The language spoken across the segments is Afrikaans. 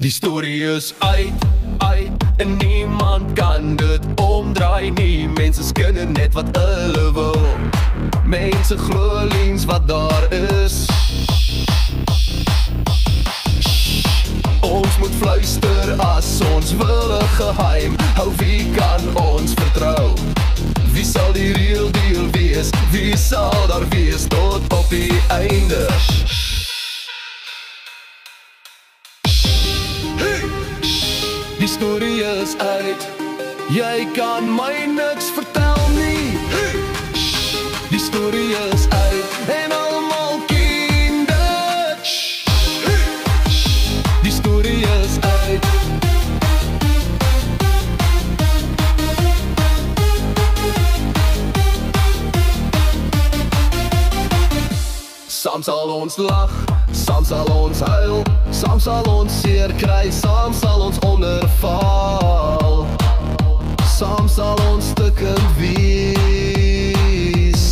Die storie is uit en niemand kan dit omdraai nie. Mense skinne net wat hulle wil. Mense glo liens wat daar is. Ons moet fluister as ons wil 'n geheim hou. Wie kan ons vertrou? Wie sal die real deal wees? Wie sal daar wees tot op die einde? Die storie is uit. Jy kan my niks vertel nie. Die storie is uit en almal ken dit. Die storie is uit. Saam sal ons lag, saam sal ons huil, saam sal ons seer kry, saam sal ons onderval. Saam sal ons stukkend wees.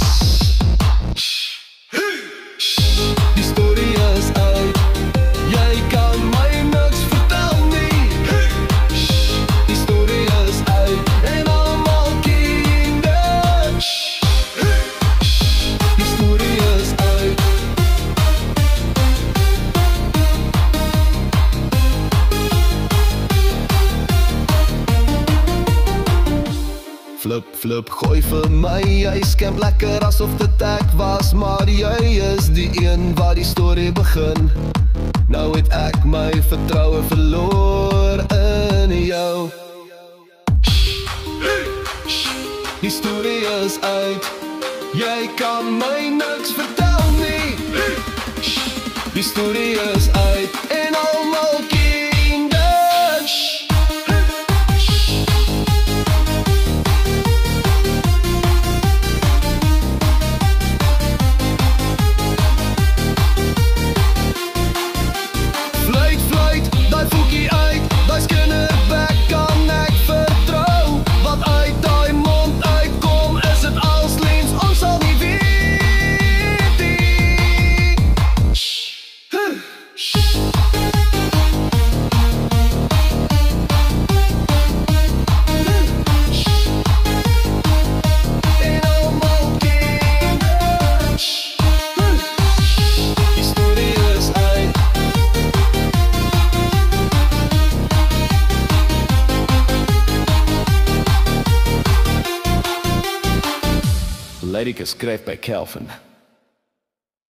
Die storie is uit. Jy kan my niks vertel nie. Die storie is uit en almal ken dit. Die storie is uit. Flip, flip, gooi vir my. Jy skamp lekker asof dit ek was, maar jy is die een wat die storie begin. Nou het ek my vertroue verloor in jou. Die storie is uit. Jy kan my niks vertel nie. Die storie is uit en almal ken dit. Lady geskryf by Kelvin.